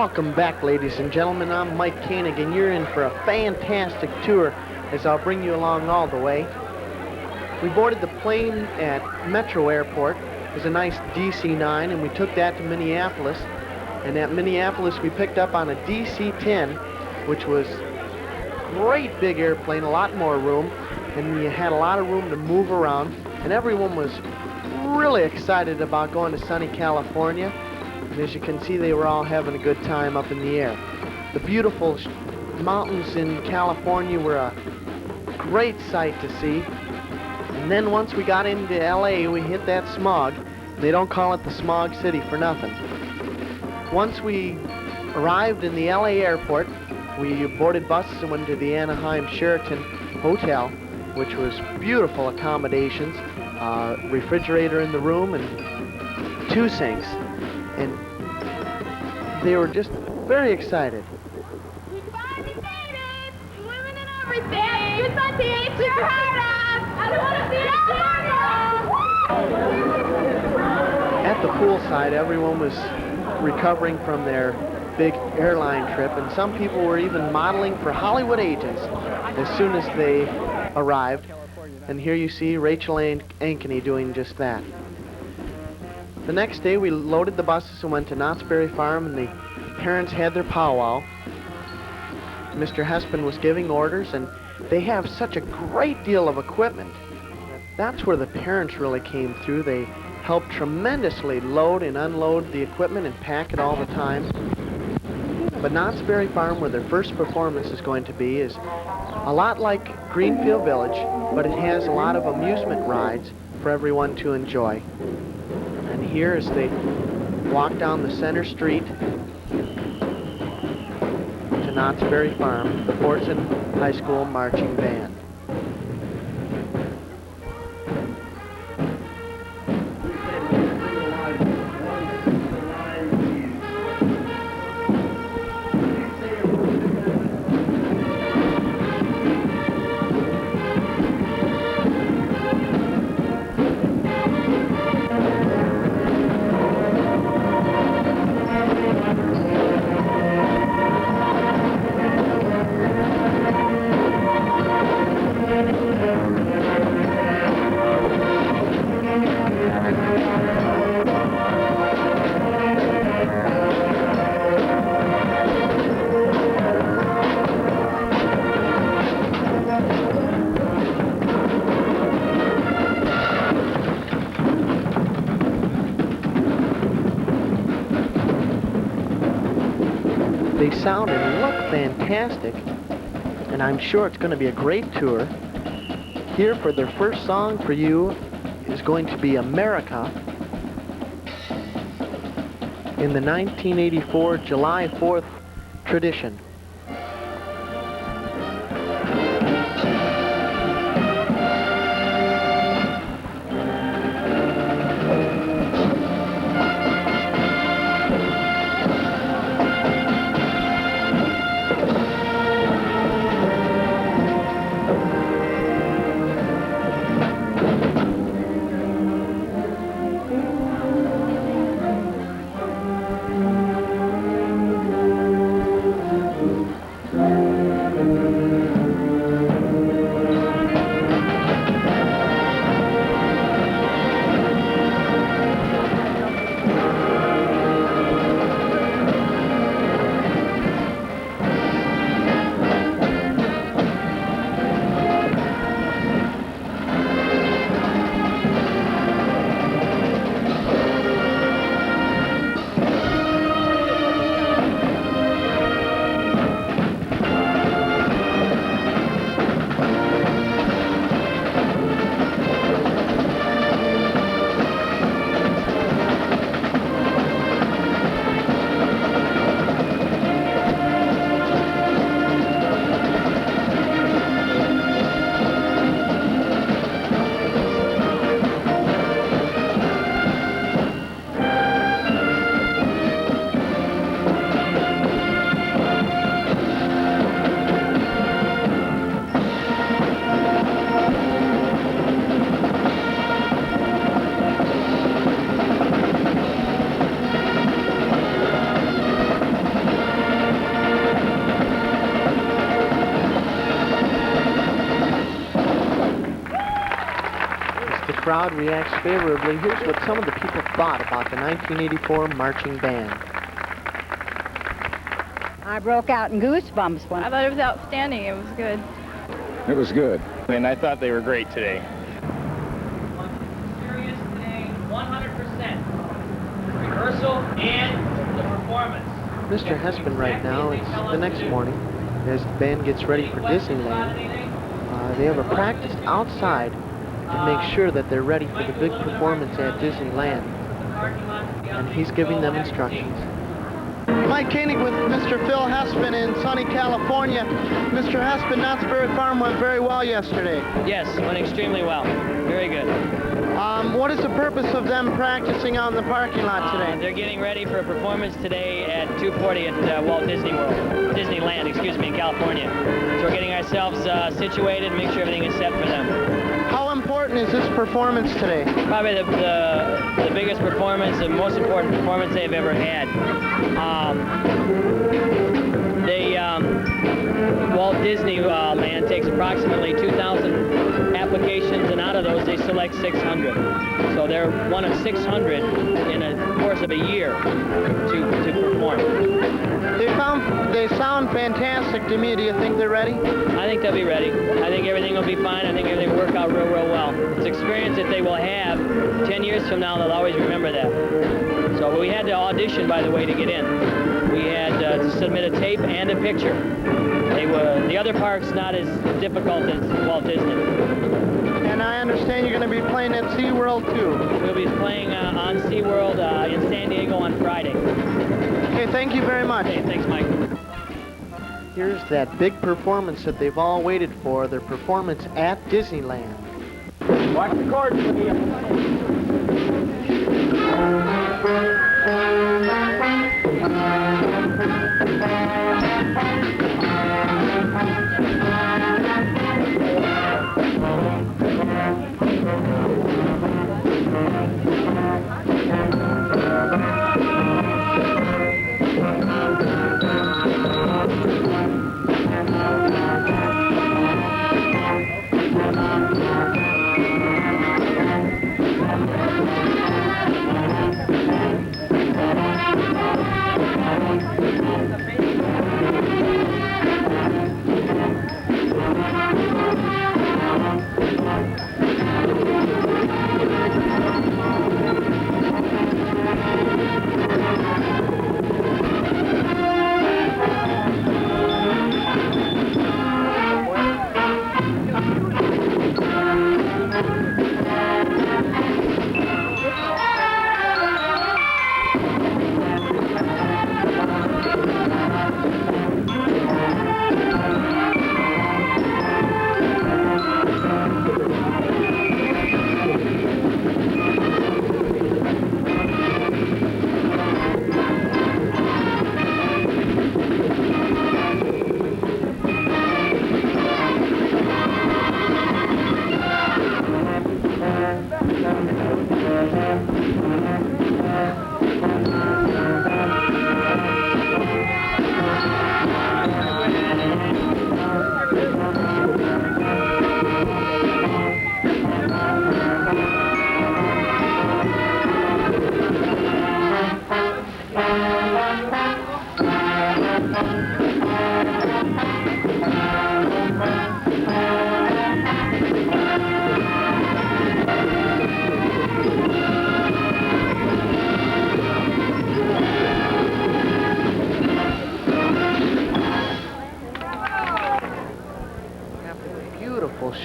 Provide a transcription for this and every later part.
Welcome back, ladies and gentlemen. I'm Mike Koenig, and you're in for a fantastic tour as I'll bring you along all the way. We boarded the plane at Metro Airport. It was a nice DC-9, and we took that to Minneapolis. And at Minneapolis, we picked up on a DC-10, which was a great big airplane, a lot more room, and we had a lot of room to move around. And everyone was really excited about going to sunny California. And as you can see, they were all having a good time up in the air. The beautiful mountains in California were a great sight to see. And then once we got into LA, we hit that smog. They don't call it the smog city for nothing. Once we arrived in the LA airport, we boarded buses and went to the Anaheim Sheraton Hotel, which was beautiful accommodations, refrigerator in the room and 2 sinks. And they were just very excited. We finally made it! Swimming and everything! You thought the ate your heart out! I don't want to see it! At the poolside, everyone was recovering from their big airline trip, and some people were even modeling for Hollywood agents as soon as they arrived. And here you see Rachel Ankeny doing just that. The next day, we loaded the buses and went to Knott's Berry Farm, and the parents had their powwow. Mr. Hespin was giving orders, and they have such a great deal of equipment. That's where the parents really came through. They helped tremendously load and unload the equipment and pack it all the time. But Knott's Berry Farm, where their first performance is going to be, is a lot like Greenfield Village, but it has a lot of amusement rides for everyone to enjoy. And here, as they walk down the center street to Knott's Berry Farm, the Fordson High School Marching Band. They sound and look fantastic, and I'm sure it's going to be a great tour. Here for their first song for you is going to be America in the 1984 July 4th tradition. crowd reacts favorably. Here's what some of the people thought about the 1984 marching band. I broke out in goosebumps when I thought it was outstanding. It was good. It was good. And I thought they were great today. Serious today, 100%. Rehearsal and the performance. Mr. Hespin right now, it's the next morning, as the band gets ready for Disneyland. They have a practice outside to make sure that they're ready for the big performance at Disneyland. And he's giving them instructions. Mike Koenig with Mr. Phil Hespin in sunny California. Mr. Hespin, Knott's Berry Farm went very well yesterday. Yes, went extremely well. Very good. What is the purpose of them practicing out in the parking lot today? They're getting ready for a performance today at 2:40 at Walt Disney World, Disneyland, excuse me, in California. So we're getting ourselves situated, make sure everything is set for them. How important is this performance today? Probably the biggest performance, the most important performance they've ever had. Walt Disney Land takes approximately 2,000 applications, and out of those they select 600. So they're one of 600 in a course of a year to perform. They sound fantastic to me. Do you think they're ready? I think they'll be ready. I think everything will be fine. I think everything will work out real, real well. It's an experience that they will have 10 years from now. They'll always remember that. So we had to audition, by the way, to get in. We had to submit a tape and a picture. The other park's not as difficult as Walt Disney. And I understand you're going to be playing at SeaWorld too. We'll be playing on SeaWorld in San Diego on Friday. Okay, thank you very much. Okay, thanks, Mike. Here's that big performance that they've all waited for, their performance at Disneyland. Watch the chords, please.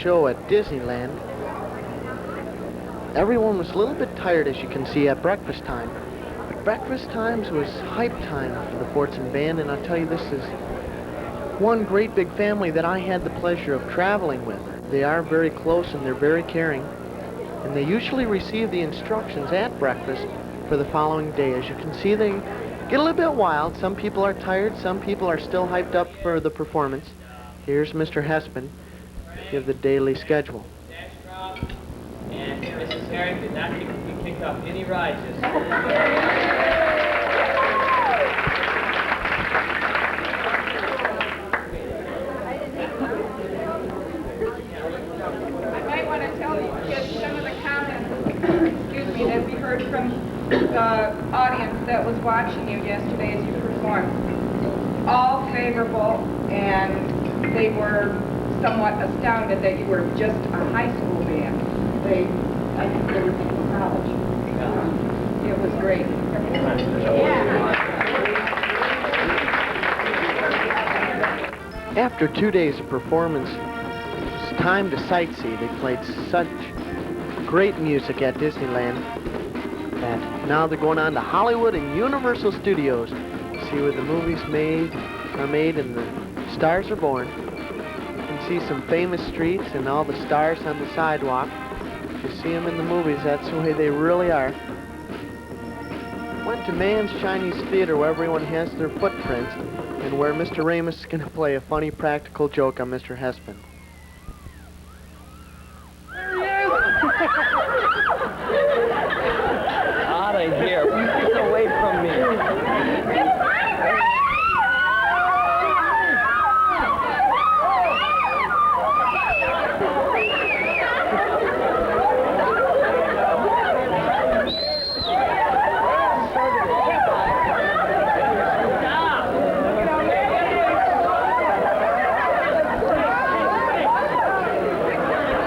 Show at Disneyland. Everyone was a little bit tired, as you can see, at breakfast time. But breakfast times was hype time for the Fordson band, and I'll tell you, this is one great big family that I had the pleasure of traveling with. They are very close and they're very caring, and they usually receive the instructions at breakfast for the following day. As you can see, they get a little bit wild. Some people are tired, some people are still hyped up for the performance. Here's Mr. Hespin. Give the daily schedule. And Mrs. Herring did not kick up any rides this I might want to tell you kids some of the comments heard from the audience that was watching you yesterday as you performed. All favorable, and they were somewhat astounded that you were just a high school band. I think they were thinking college. It was great. After 2 days of performance, it's time to sightsee. They played such great music at Disneyland that now they're going on to Hollywood and Universal Studios to see where the movies are made and the stars are born. You can see some famous streets and all the stars on the sidewalk. You see them in the movies, that's the way they really are. Went to Mann's Chinese Theater where everyone has their footprints and where Mr. Ramus is going to play a funny practical joke on Mr. Hespin. Out of here. Get away from me.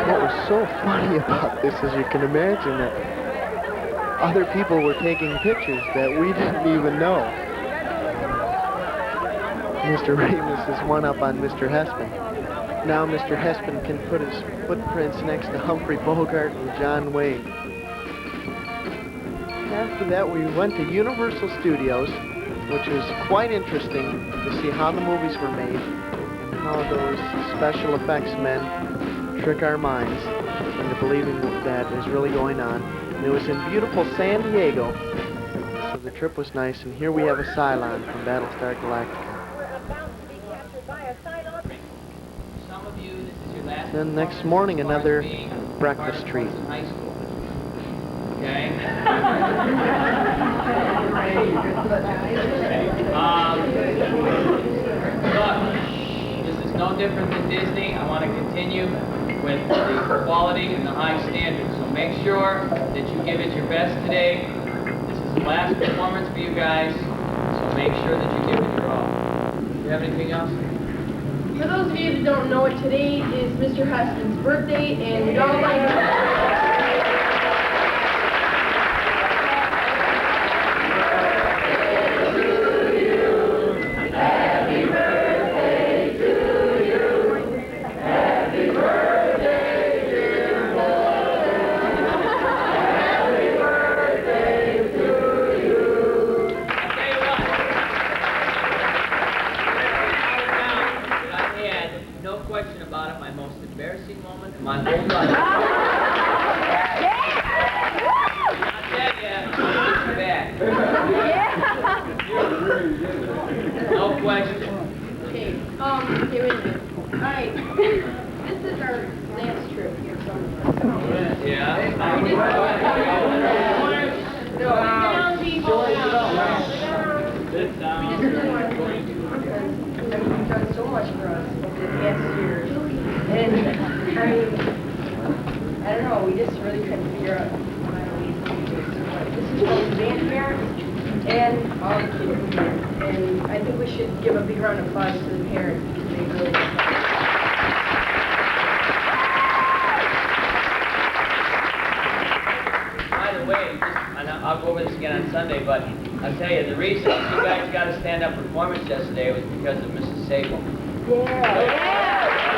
What was so funny about this is you can imagine that other people were taking pictures that we didn't even know. Mr. Ramus is one up on Mr. Hespin. Now Mr. Hespin can put his footprints next to Humphrey Bogart and John Wayne. After that we went to Universal Studios, which was quite interesting to see how the movies were made and how those special effects men trick our minds into believing that is really going on. And it was in beautiful San Diego, so the trip was nice. And here we have a Cylon from Battlestar Galactica. Then next morning, another breakfast treat. Okay. Look, this is no different than Disney. I want to continue with the quality and the high standards. So make sure that you give it your best today. This is the last performance for you guys, so make sure that you give it your all. Do you have anything else? For those of you that don't know it, today is Mr. Hespin's birthday, and we'd all like to... My whole life. Not dead yet. Back. No question. Okay, okay, wait a minute. Alright, this is our dance trip here somewhere. Yeah. You've done so much for us over the past years. And I mean, I don't know, we just really couldn't figure out how to leave. This is from the band parents and all the kids here. And I think we should give a big round of applause to the parents because they really By the way, I'll go over this again on Sunday, but I'll tell you, the reason you guys got a stand-up performance yesterday was because of Mrs. Sable. Yeah.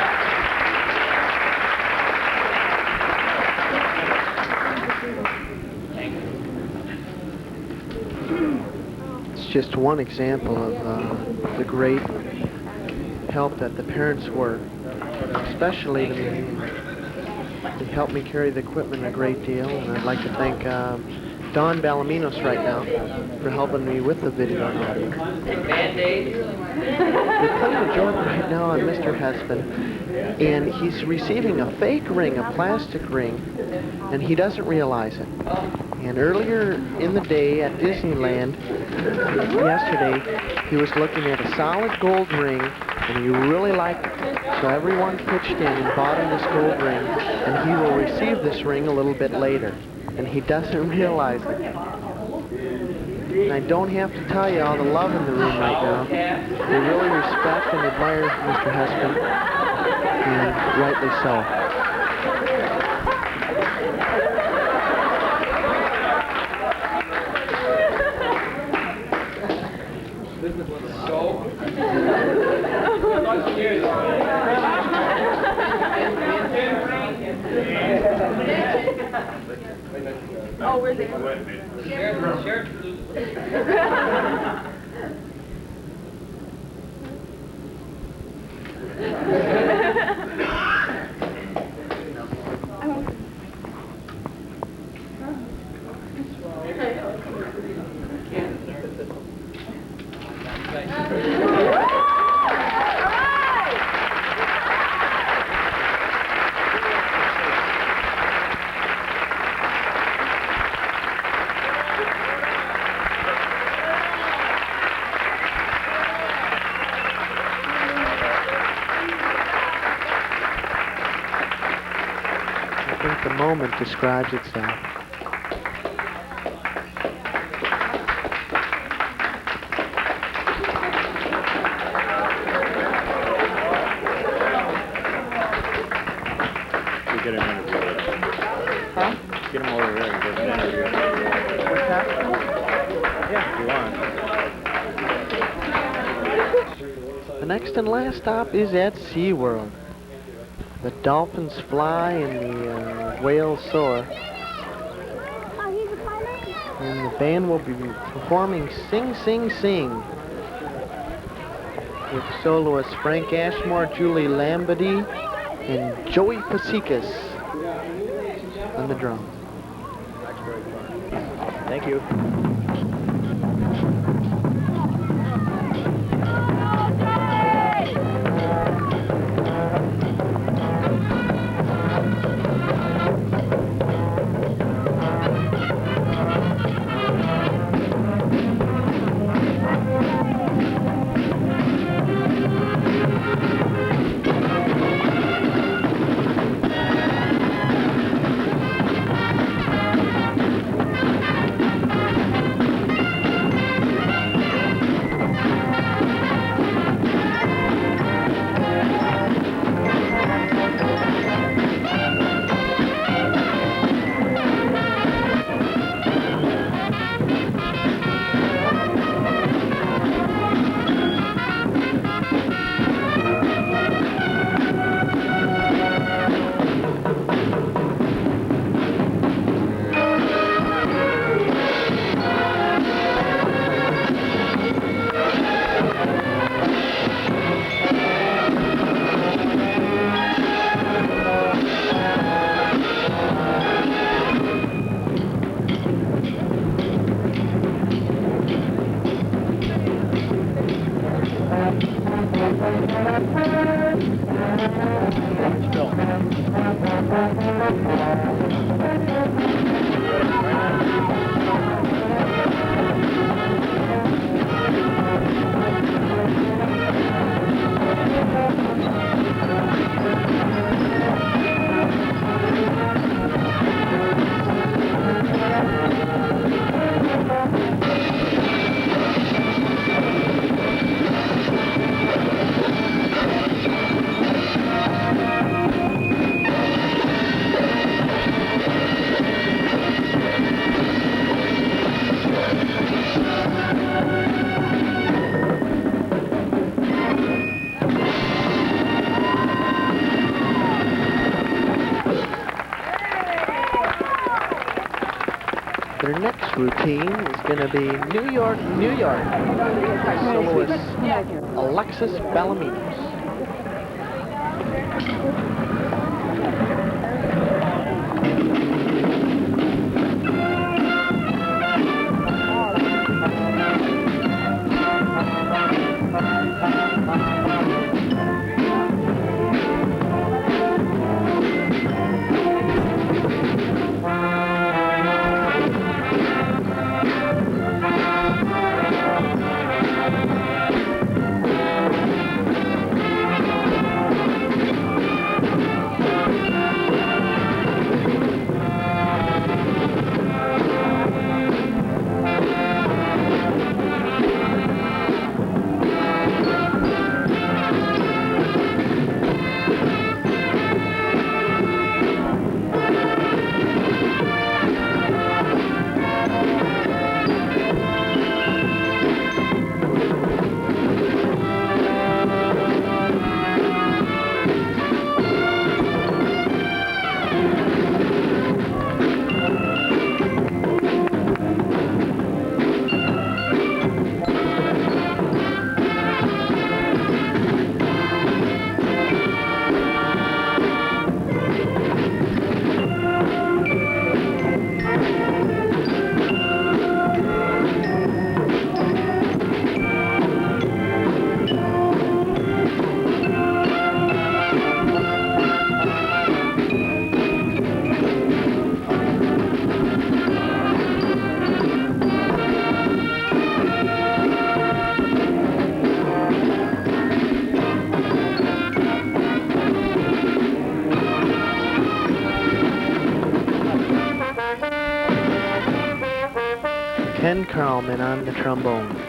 It's just one example of the great help that the parents were, especially to me. They helped me carry the equipment a great deal, and I'd like to thank Don Ballaminos right now for helping me with the video and audio. Band-Aid. They're playing a joke right now on Mr. Hespin, and he's receiving a fake ring, a plastic ring, and he doesn't realize it. And earlier in the day at Disneyland, yesterday, he was looking at a solid gold ring, and he really liked it. So everyone pitched in and bought him this gold ring, and he will receive this ring a little bit later. and he doesn't realize it. And I don't have to tell you all the love in the room right now. They really respect and admire Mr. Husband, and rightly so. Oh, where's it? I think the moment describes itself. We get an interview. Huh? Get him over here and get an interview. What's that? Yeah, if you want. The next and last stop is at SeaWorld. The dolphins fly and the whales soar. And the band will be performing Sing, Sing, Sing with soloists Frank Ashmore, Julie Lambady, and Joey Pasikas on the drums. Thank you. Their next routine is going to be New York, New York, by soloist Alexis Ballaminos. Ken Carlman on the trombone.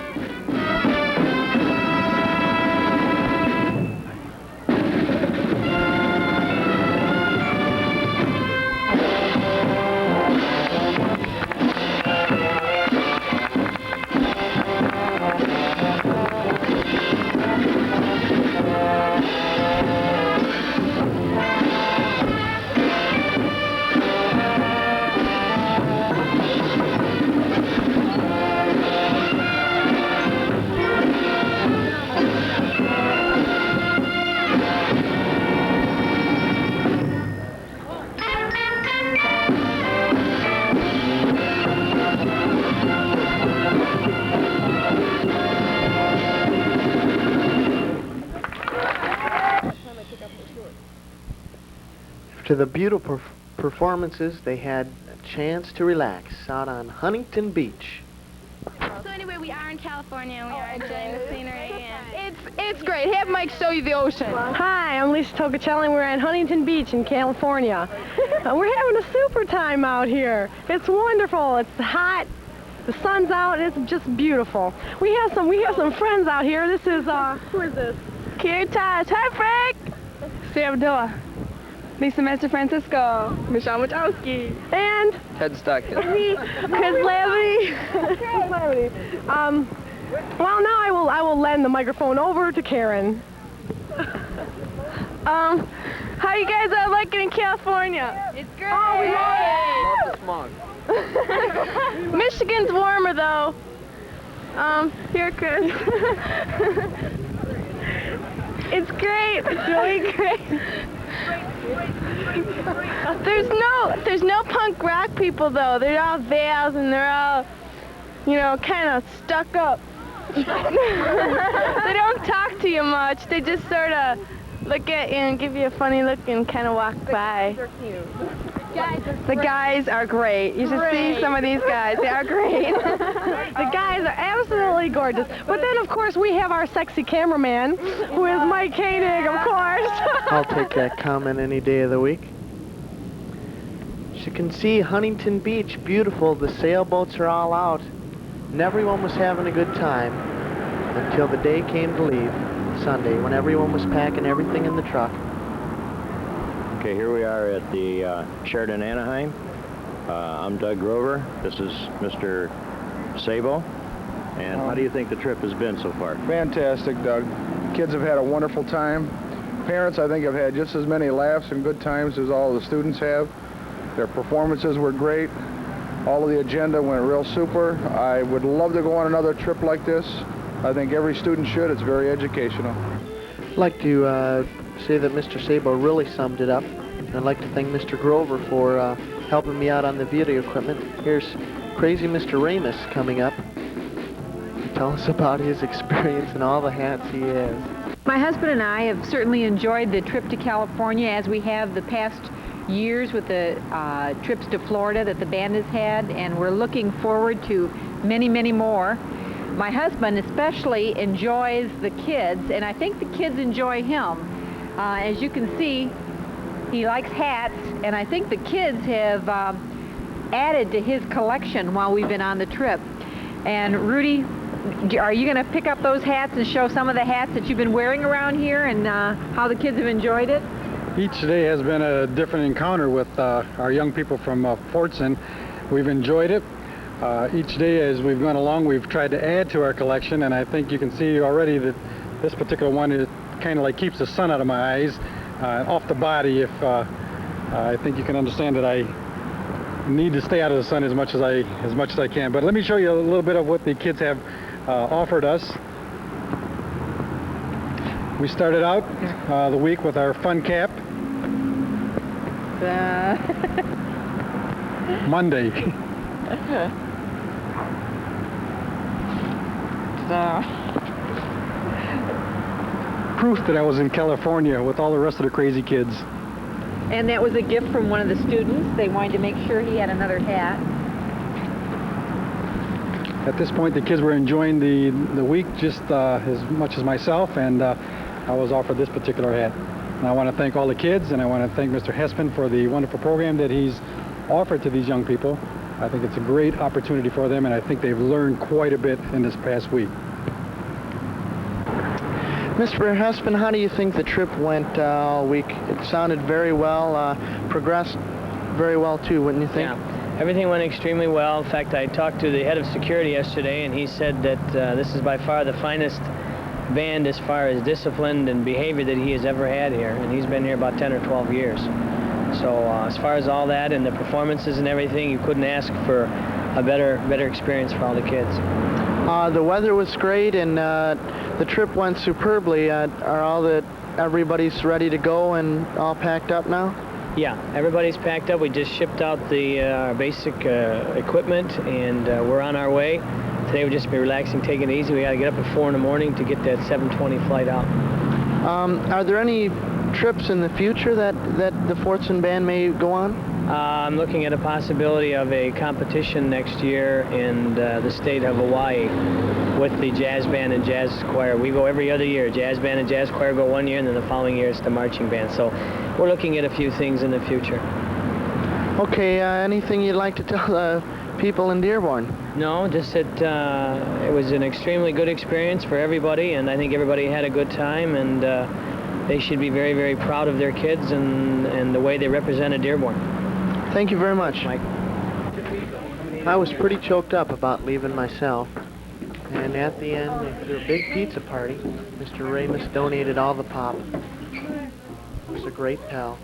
To the beautiful performances, they had a chance to relax out on Huntington Beach. So anyway, we are in California and we are enjoying the scenery. And It's great. Have Mike show you the ocean. Hi, I'm Lisa Tocacelli. We're at Huntington Beach in California. We're having a super time out here. It's wonderful. It's hot. The sun's out. It's just beautiful. We have some friends out here. This is who is this? Kirtas. Hi, Frank. Sam Dilla. Lisa Master Francisco. Michelle Wachowski. And Ted Stockton. me, Chris Lavity. Well, now I will lend the microphone over to Karen. How you guys are liking in California? It's great. Oh, we Love the smog. Michigan's warmer though. Here, Chris. It's great. It's really great. There's no punk rock people though. They're all veils and they're all, kind of stuck up. They don't talk to you much. They just sort of look at you and give you a funny look and kind of walk by. The guys are great. You should see some of these guys. They are great. The guys are absolutely gorgeous. But then, of course, we have our sexy cameraman, who is Mike Koenig, of course. I'll take that comment any day of the week. As you can see, Huntington Beach, beautiful. The sailboats are all out. And everyone was having a good time until the day came to leave, Sunday, when everyone was packing everything in the truck. Okay, here we are at the Sheraton Anaheim. I'm Doug Grover. This is Mr. Sabo. And how do you think the trip has been so far? Fantastic, Doug. Kids have had a wonderful time. Parents, I think, have had just as many laughs and good times as all the students have. Their performances were great. All of the agenda went real super. I would love to go on another trip like this. I think every student should. It's very educational. I'd like to say that Mr. Sabo really summed it up. I'd like to thank Mr. Grover for helping me out on the video equipment. Here's crazy Mr. Ramus coming up to tell us about his experience and all the hats he has. My husband and I have certainly enjoyed the trip to California, as we have the past years with the trips to Florida that the band has had, and we're looking forward to many, many more. My husband especially enjoys the kids, and I think the kids enjoy him. As you can see, he likes hats, and I think the kids have added to his collection while we've been on the trip. And Rudy, are you going to pick up those hats and show some of the hats that you've been wearing around here and how the kids have enjoyed it? Each day has been a different encounter with our young people from Fordson. We've enjoyed it. Each day as we've gone along, we've tried to add to our collection, and I think you can see already that this particular one is kind of like keeps the sun out of my eyes, off the body. If I think you can understand that I need to stay out of the sun as much as I can. But let me show you a little bit of what the kids have offered us. We started out the week with our fun cap. Monday. Proof that I was in California with all the rest of the crazy kids. And that was a gift from one of the students. They wanted to make sure he had another hat. At this point, the kids were enjoying the week just as much as myself, and I was offered this particular hat. And I want to thank all the kids, and I want to thank Mr. Hessman for the wonderful program that he's offered to these young people. I think it's a great opportunity for them, and I think they've learned quite a bit in this past week. Mr. Hespin, how do you think the trip went all week? It sounded very well, progressed very well too, wouldn't you think? Yeah, everything went extremely well. In fact, I talked to the head of security yesterday, and he said that this is by far the finest band as far as discipline and behavior that he has ever had here, and he's been here about 10 or 12 years. So as far as all that and the performances and everything, you couldn't ask for a better experience for all the kids. The weather was great, and the trip went superbly. Everybody's ready to go and all packed up now? Yeah, everybody's packed up. We just shipped out the basic equipment, and we're on our way. Today we'll just be relaxing, taking it easy. We got to get up at 4 in the morning to get that 7:20 flight out. Are there any trips in the future that the Fordson band may go on? I'm looking at a possibility of a competition next year in the state of Hawaii with the jazz band and jazz choir. We go every other year. Jazz band and jazz choir go one year, and then the following year it's the marching band. So we're looking at a few things in the future. Okay, anything you'd like to tell the people in Dearborn? No, just that it was an extremely good experience for everybody, and I think everybody had a good time, and they should be very, very proud of their kids and the way they represented Dearborn. Thank you very much. Mike. I was pretty choked up about leaving myself, and at the end, they threw a big pizza party. Mr. Ramus donated all the pop. It was a great pal.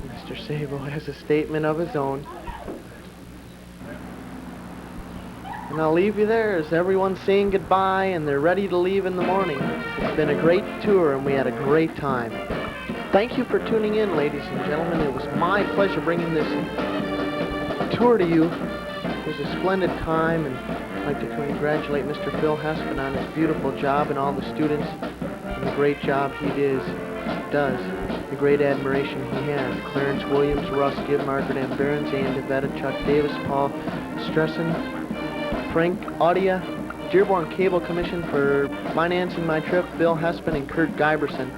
Mr. Sabo has a statement of his own. And I'll leave you there as everyone's saying goodbye and they're ready to leave in the morning. It's been a great tour and we had a great time. Thank you for tuning in, ladies and gentlemen. It was my pleasure bringing this tour to you. It was a splendid time, and I'd like to congratulate Mr. Phil Hespin on his beautiful job and all the students and the great job he does, the great admiration he has. Clarence Williams, Russ Gibb, Margaret Ann Behrens, Ann DeVetta, Chuck Davis, Paul Stressen, Frank Audia, Dearborn Cable Commission for financing my trip, Bill Hespin and Kurt Giberson.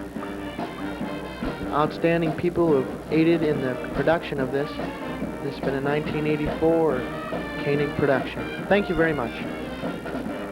Outstanding people who have aided in the production of this. This has been a 1984 Koenig production. Thank you very much.